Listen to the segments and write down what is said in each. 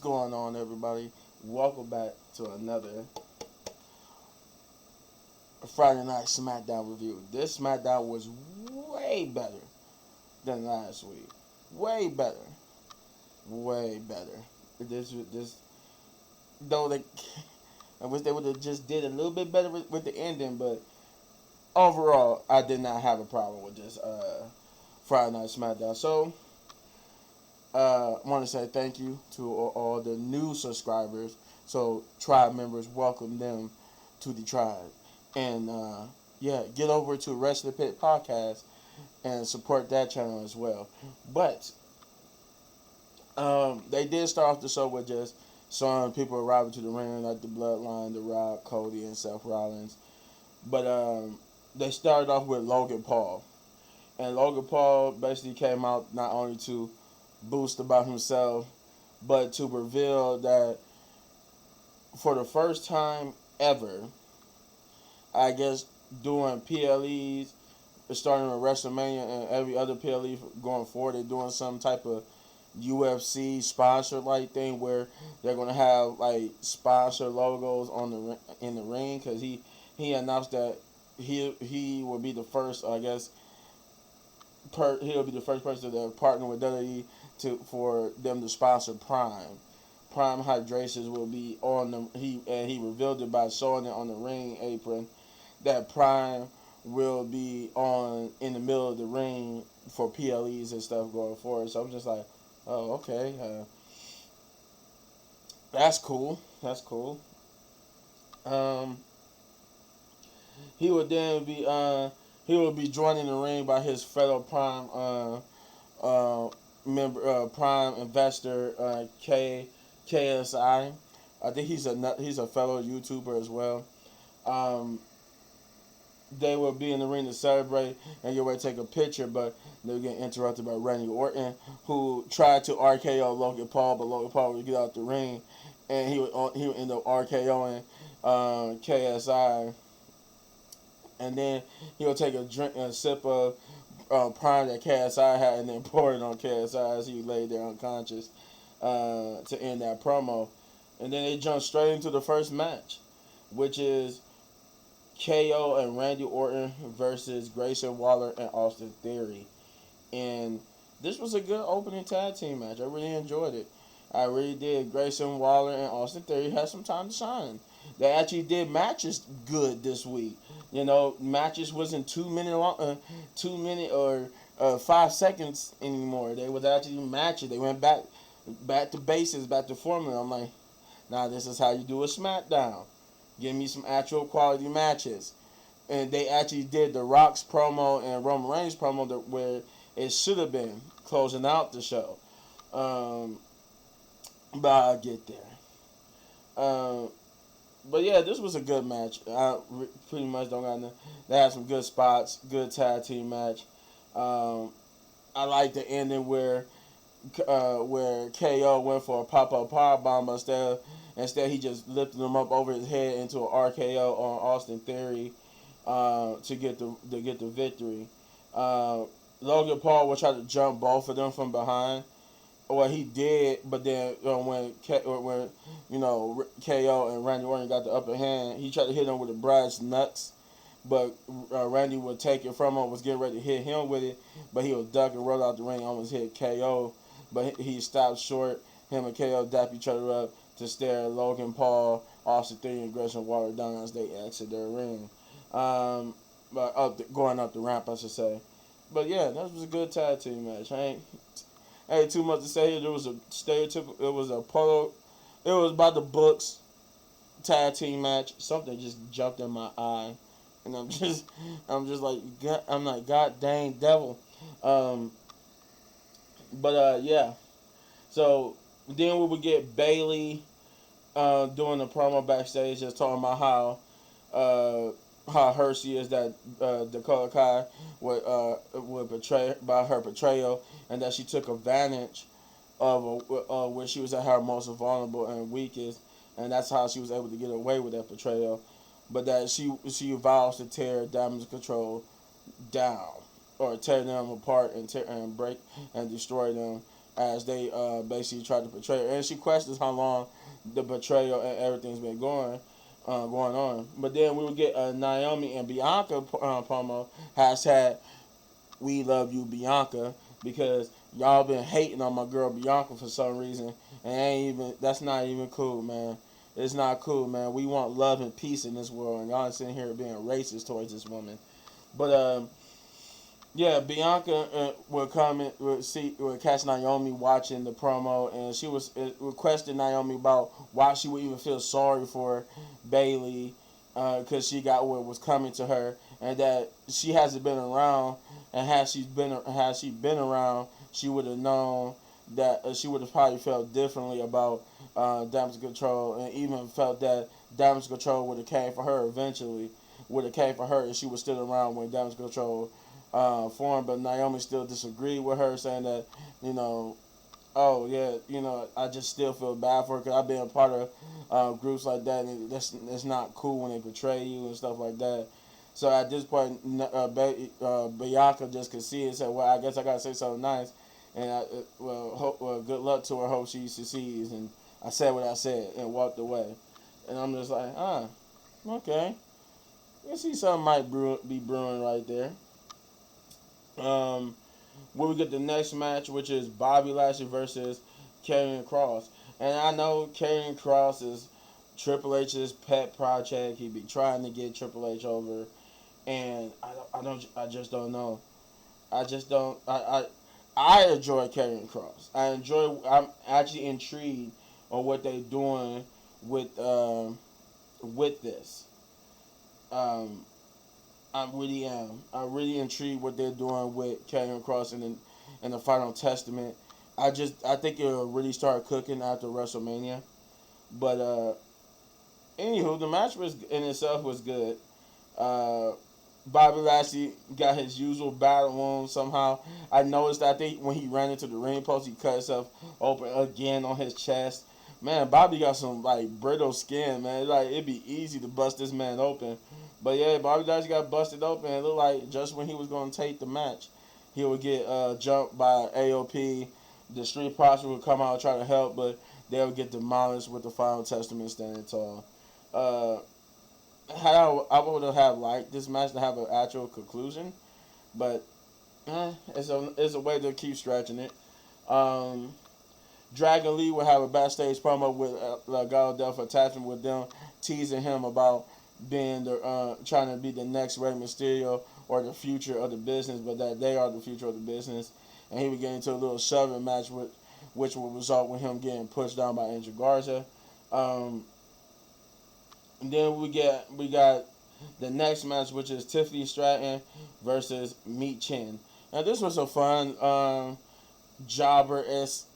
going on, everybody? Welcome back to another Friday Night Smackdown review. This Smackdown was way better than last week. Way better. Way better. This though I wish they would have just did a little bit better with the ending, but overall, I did not have a problem with this Friday Night Smackdown. So, I want to say thank you to all the new subscribers. So, tribe members, welcome them to the tribe. And, get over to Rest of the Pit Podcast and support that channel as well. But, they did start off the show with just showing people arriving to the ring, like the Bloodline, The Rock, Cody, and Seth Rollins. But, they started off with Logan Paul. And Logan Paul basically came out not only to boast about himself, but to reveal that for the first time ever, I guess doing PLEs, starting with WrestleMania and every other PLE going forward, they're doing some type of UFC sponsor like thing where they're gonna have like sponsor logos on in the ring, because he announced that he will be the first, I guess. He'll be the first person to partner with WWE for them to sponsor Prime. Prime Hydrations will be on the he revealed it by showing it on the ring apron that Prime will be on in the middle of the ring for PLEs and stuff going forward. So I'm just like, oh, okay, that's cool. That's cool. He would then be he will be joined in the ring by his fellow Prime member, Prime investor, KSI. I think he's a fellow YouTuber as well. They will be in the ring to celebrate and get ready to take a picture, but they were getting interrupted by Randy Orton, who tried to RKO Logan Paul, but Logan Paul would get out the ring, and he would end up RKOing KSI. And then he'll take a sip of Prime that KSI had, and then pour it on KSI as he laid there unconscious to end that promo. And then they jump straight into the first match, which is KO and Randy Orton versus Grayson Waller and Austin Theory. And this was a good opening tag team match. I really enjoyed it. I really did. Grayson Waller and Austin Theory had some time to shine. They actually did matches good this week. You know, matches wasn't 2 minute long, 2 minute or 5 seconds anymore. They was actually matches. They went back to basics, back to formula. I'm like, nah, this is how you do a SmackDown. Give me some actual quality matches. And they actually did the Rock's promo and Roman Reigns promo where it should have been closing out the show. But I'll get there. But yeah, this was a good match. I pretty much don't got nothing. They had some good spots, good tag team match. I like the ending where KO went for a pop-up powerbomb, but instead he just lifted him up over his head into an RKO on Austin Theory to get the victory. Logan Paul will try to jump both of them from behind. Well, he did, but then when KO and Randy Orton got the upper hand, he tried to hit him with the brass nuts, but Randy would take it from him, was getting ready to hit him with it, but he would duck and roll out the ring, almost hit KO, but he stopped short. Him and KO dapped each other up to stare at Logan Paul, Austin Theory, and Grayson Waller down as they exit their ring. Going up the ramp, I should say. But yeah, that was a good tag team match. Ain't too much to say here. There was a stereotypical. It was by the books tag team match. Something just jumped in my eye, and I'm just like, God dang devil. Yeah. So then we would get Bayley doing a promo backstage, just talking about how hurt she is that Dakota Kai would betray by her betrayal, and that she took advantage of when she was at her most vulnerable and weakest, and that's how she was able to get away with that betrayal. But that she vows to tear Damage Control down, or tear them apart and break and destroy them as they basically tried to portray her. And she questions how long the betrayal and everything's been going on. But then we would get a Naomi and Bianca promo, hashtag We Love You Bianca, because y'all been hating on my girl Bianca for some reason, and that's not even cool, man. It's not cool, man. We want love and peace in this world, and y'all sitting here being racist towards this woman. But yeah, Bianca would catch Naomi watching the promo, and she was requesting Naomi about why she would even feel sorry for Bayley, because she got what was coming to her, and that she hasn't been around, and had she been around, she would have known that she would have probably felt differently about damage control, and even felt that damage control would have came for her eventually. Would have came for her if she was still around when damage control formed. But Naomi still disagreed with her, saying that, oh yeah, I just still feel bad for her because I've been a part of groups like that, and it's not cool when they betray you and stuff like that. So at this point, Bianca just conceded and said, well, I guess I gotta say something nice, and good luck to her. Hope she succeeds. And I said what I said and walked away. And I'm just like, okay. You see something might be brewing right there. Where we get the next match, which is Bobby Lashley versus Karrion Kross. And I know Karrion Kross is Triple H's pet project. He be trying to get Triple H over, and I just don't know. I enjoy Karrion Kross. I'm actually intrigued on what they're doing with this. I really am. I'm really intrigued what they're doing with Karrion Kross in the Final Testament. I think it'll really start cooking after WrestleMania. But anywho, the match in itself was good. Bobby Lashley got his usual battle wound somehow. I noticed that I think when he ran into the ring post, he cut himself open again on his chest. Man, Bobby got some brittle skin, man. It'd be easy to bust this man open. But yeah, Bobby Lashley got busted open. It looked like just when he was going to take the match, he would get jumped by AOP. The Street Profits would come out and try to help, but they would get demolished with the Final Testament standing tall. I would have liked this match to have an actual conclusion, but it's a way to keep stretching it. Dragon Lee would have a backstage promo with Legado for attachment with them, teasing him about being trying to be the next Rey Mysterio or the future of the business, but that they are the future of the business. And he would get into a little shoving match which would result with him getting pushed down by Angel Garza. And then we got the next match, which is Tiffany Stratton versus Meat Chin. Now this was a fun jobber-esque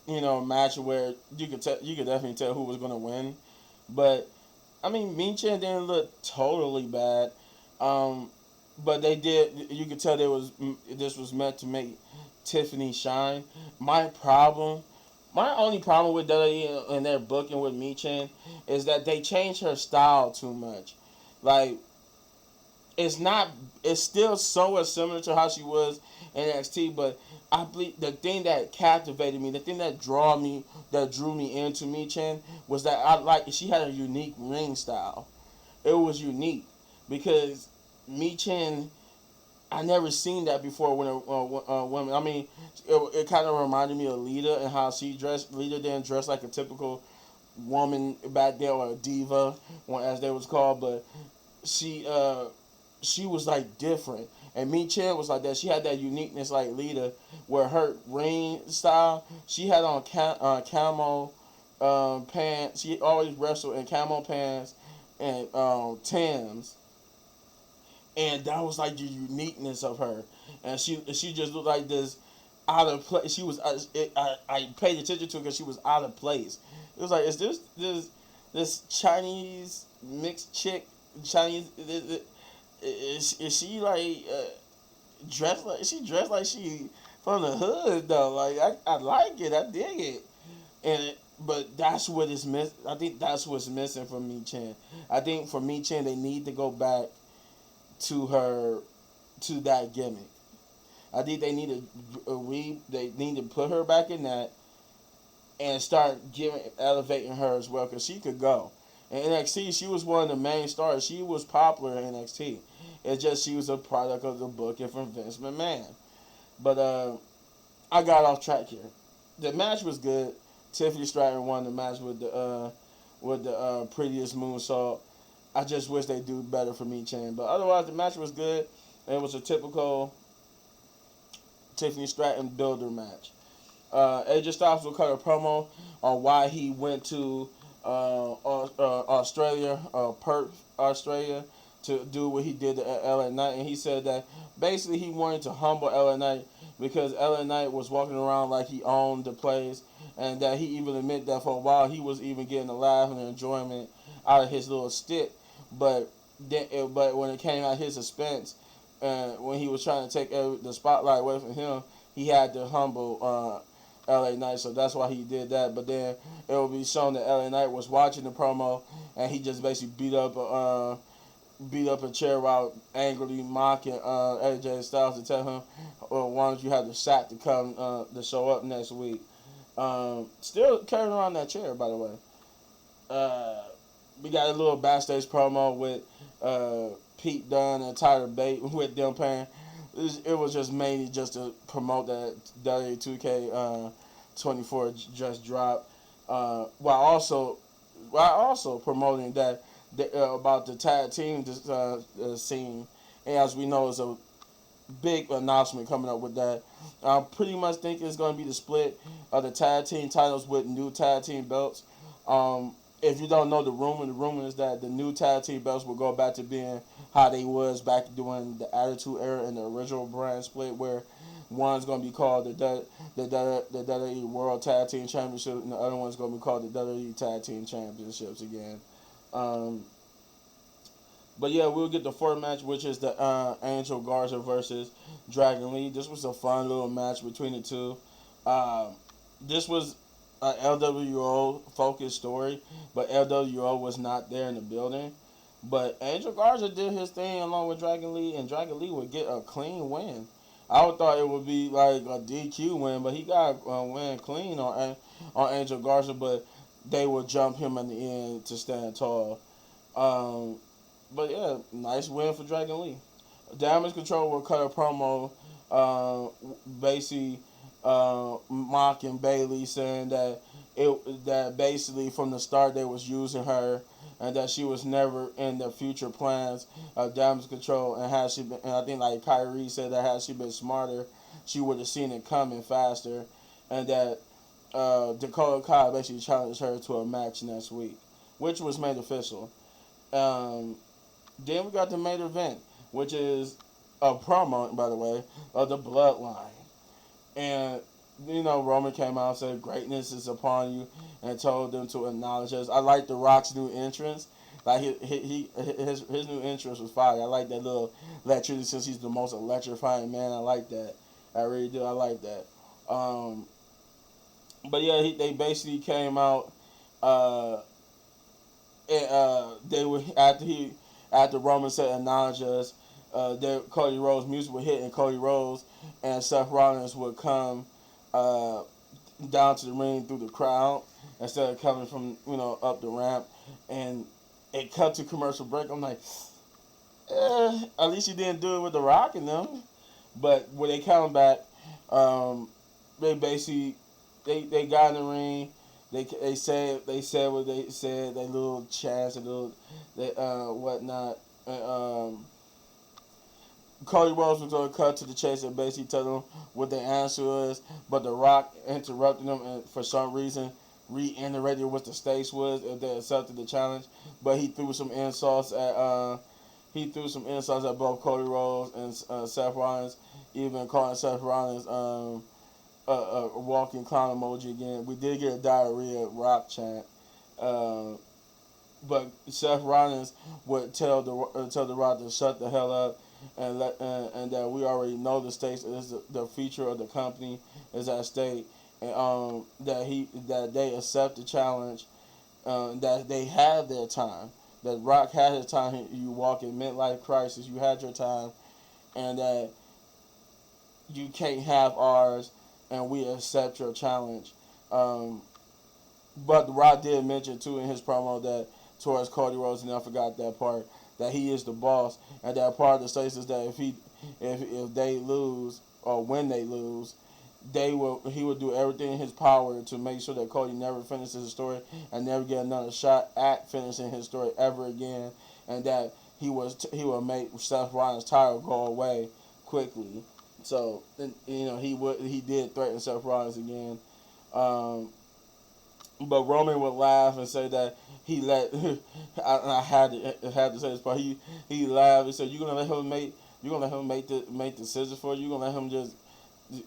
match where you could definitely tell who was gonna win, but I mean Meat Chin didn't look totally bad, but they did. You could tell this was meant to make Tiffany shine. My only problem with WWE and their booking with Meat Chin is that they changed her style too much. It's still so similar to how she was in NXT, but I believe the thing that captivated me, the thing that drew me into Meat Chin was that she had a unique ring style. It was unique because Meat Chin, I never seen that before when a woman. I mean, it kind of reminded me of Lita and how she dressed. Lita didn't dress like a typical woman back there, or a diva, as they was called, but she was different. And Meat Chin was like that. She had that uniqueness like Lita, where her ring style, she had on camo pants. She always wrestled in camo pants and Tims. And that was the uniqueness of her. And she just looked like this out of place. She was I paid attention to her because she was out of place. It was is this Chinese mixed chick, Chinese, is she dressed like she from the hood though? I like it, I dig it, but that's what is missing. I think that's what's missing from Meat Chin. I think for Meat Chin they need to go back to that gimmick. I think they need they need to put her back in that and start elevating her as well because she could go. In NXT, she was one of the main stars. She was popular in NXT. It's just she was a product of the booking from Vince McMahon. But I got off track here. The match was good. Tiffany Stratton won the match with the prettiest moonsault. I just wish they do better for me, Chan. But otherwise, the match was good. It was a typical Tiffany Stratton builder match. AJ Styles will cut a promo on why he went to Australia, Perth, Australia, to do what he did to LA Knight. And he said that basically he wanted to humble LA Knight because LA Knight was walking around like he owned the place, and that he even admitted that for a while he was even getting a laugh and enjoyment out of his little stick. But but when it came out his expense, when he was trying to take the spotlight away from him, he had to humble LA Knight, so that's why he did that. But then it will be shown that LA Knight was watching the promo, and he just basically beat up a chair while angrily mocking AJ Styles to tell him, well, why don't you have the shot to come to show up next week? Still carrying around that chair, by the way. We got a little backstage promo with Pete Dunne and Tyler Bate with them paying. It was just mainly just to promote that WWE 2K24 just dropped, while also promoting that about the tag team scene. And as we know, it's a big announcement coming up with that. I pretty much think it's going to be the split of the tag team titles with new tag team belts. If you don't know the rumor is that the new tag team belts will go back to being how they was back during the Attitude Era and the original brand split, where one's going to be called the WWE World Tag Team Championship and the other one's going to be called the WWE Tag Team Championships again. But yeah, we'll get the fourth match, which is the Angel Garza versus Dragon Lee. This was a fun little match between the two. This was a LWO focused story, but LWO was not there in the building. But Angel Garza did his thing along with Dragon Lee, and Dragon Lee would get a clean win. I would thought it would be like a DQ win, but he got a win clean on Angel Garza, but they would jump him in the end to stand tall. But yeah, nice win for Dragon Lee. Damage Control will cut a promo, basically mocking Bayley, saying that basically from the start they was using her, and that she was never in the future plans of Damage Control. And had she been, and I think like Kyrie said that had she been smarter, she would have seen it coming faster, and that Dakota Kai basically challenged her to a match next week, which was made official. Then we got the main event, which is a promo, by the way, of the Bloodline. And, you know, Roman came out and said, greatness is upon you, and told them to acknowledge us. I like The Rock's new entrance. Like, his new entrance was fire. I like that little electricity, since he's the most electrifying man. I like that. I really do. I like that. But, yeah, they basically came out, and they were, after Roman said acknowledge us, Cody Rhodes' music would hit, and Cody Rhodes and Seth Rollins would come down to the ring through the crowd instead of coming from, up the ramp. And it cut to commercial break. I'm like, at least you didn't do it with The Rock and them. But when they come back, they basically they got in the ring. They said what they said. They little chants and little whatnot. Cody Rhodes was going to cut to the chase and basically tell them what their answer was, but The Rock interrupted them and for some reason reiterated what the stakes was if they accepted the challenge. But he threw some insults at both Cody Rhodes and Seth Rollins, even calling Seth Rollins a walking clown emoji again. We did get a diarrhea Rock chant. But Seth Rollins would tell the Rock to shut the hell up, and that we already know the stakes is the future of the company is at stake, and that they accept the challenge, that they have their time, that Rock had his time. You walk in midlife crisis, you had your time, and that you can't have ours, and we accept your challenge. But The Rock did mention too in his promo that towards Cody Rhodes, and I forgot that part, that he is the boss, and that part of the statement is that if they lose or when they lose, he will do everything in his power to make sure that Cody never finishes his story and never get another shot at finishing his story ever again, and that he will make Seth Rollins' title go away quickly. So he did threaten Seth Rollins again. But Roman would laugh and say that he let I had to say this part. He laughed and said, "You gonna let him make the decisions for you? You gonna let him just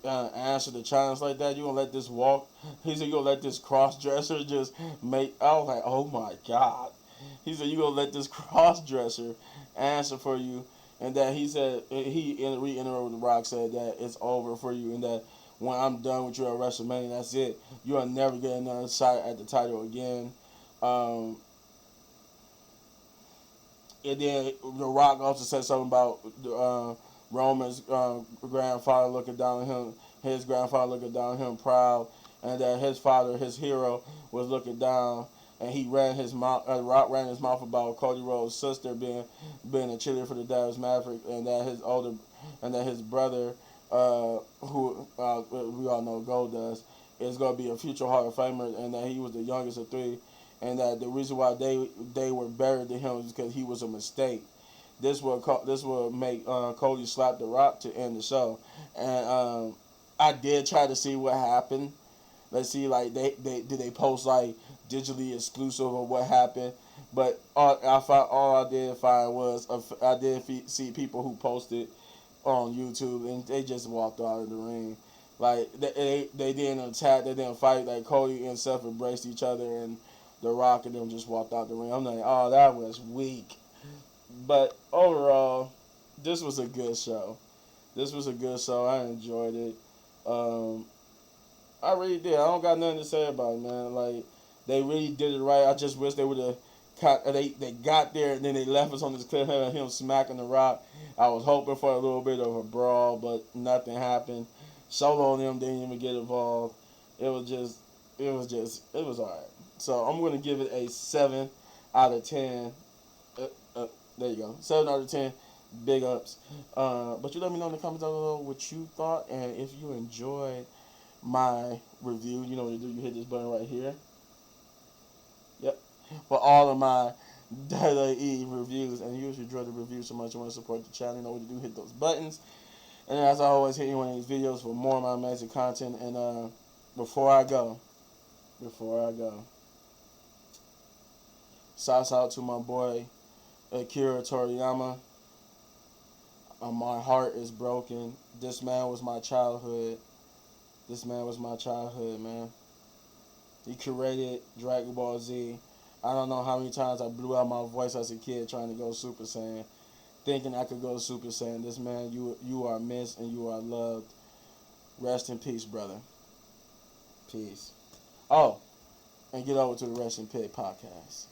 answer the challenge like that? You gonna let this walk?" He said, "You gonna let this cross dresser just make?" I was like, "Oh my God." He said, "You gonna let this cross dresser answer for you?" And that he said he reiterated what The Rock said, that it's over for you, and that when I'm done with you at WrestleMania, that's it. You'll never get another shot at the title again. And then The Rock also said something about Roman's grandfather looking down on him, his grandfather looking down on him proud, and that his father, his hero, was looking down, and he ran his mouth. Rock ran his mouth about Cody Rhodes' sister being a cheerleader for the Dallas Mavericks, and that his brother, who we all know Goldust, is going to be a future Hall of Famer, and that he was the youngest of three, and that the reason why they were buried to him is because he was a mistake. This will make Cody slap The Rock to end the show, and I did try to see what happened. Let's see, like did they post like digitally exclusive of what happened, but all I did find was I did see people who posted on YouTube, and they just walked out of the ring. Like they didn't attack, they didn't fight. Like Cody and Seth embraced each other, and The Rock and them just walked out the ring. I'm like, oh, that was weak. But overall, this was a good show. I enjoyed it. I really did. I don't got nothing to say about it, man. Like, they really did it right. I just wish they would have. They got there and then they left us on this cliffhanger of him smacking The Rock. I was hoping for a little bit of a brawl, but nothing happened. Solo and them didn't even get involved. It was alright. So I'm going to give it a 7 out of 10. There you go. 7 out of 10. Big ups. But you let me know in the comments down below what you thought, and if you enjoyed my review, you know what to do. You hit this button right here. Yep. For all of my WWE reviews, and you enjoy the review so much you want to support the channel, you know what to do. Hit those buttons. And as I always, hit you one of these videos for more of my amazing content. And before I go, shouts out to my boy Akira Toriyama. My heart is broken. This man was my childhood. Man. He created Dragon Ball Z. I don't know how many times I blew out my voice as a kid trying to go Super Saiyan, thinking I could go Super Saiyan. This man, you are missed and you are loved. Rest in peace, brother. Peace. Oh, and get over to the Rest in Pit podcast.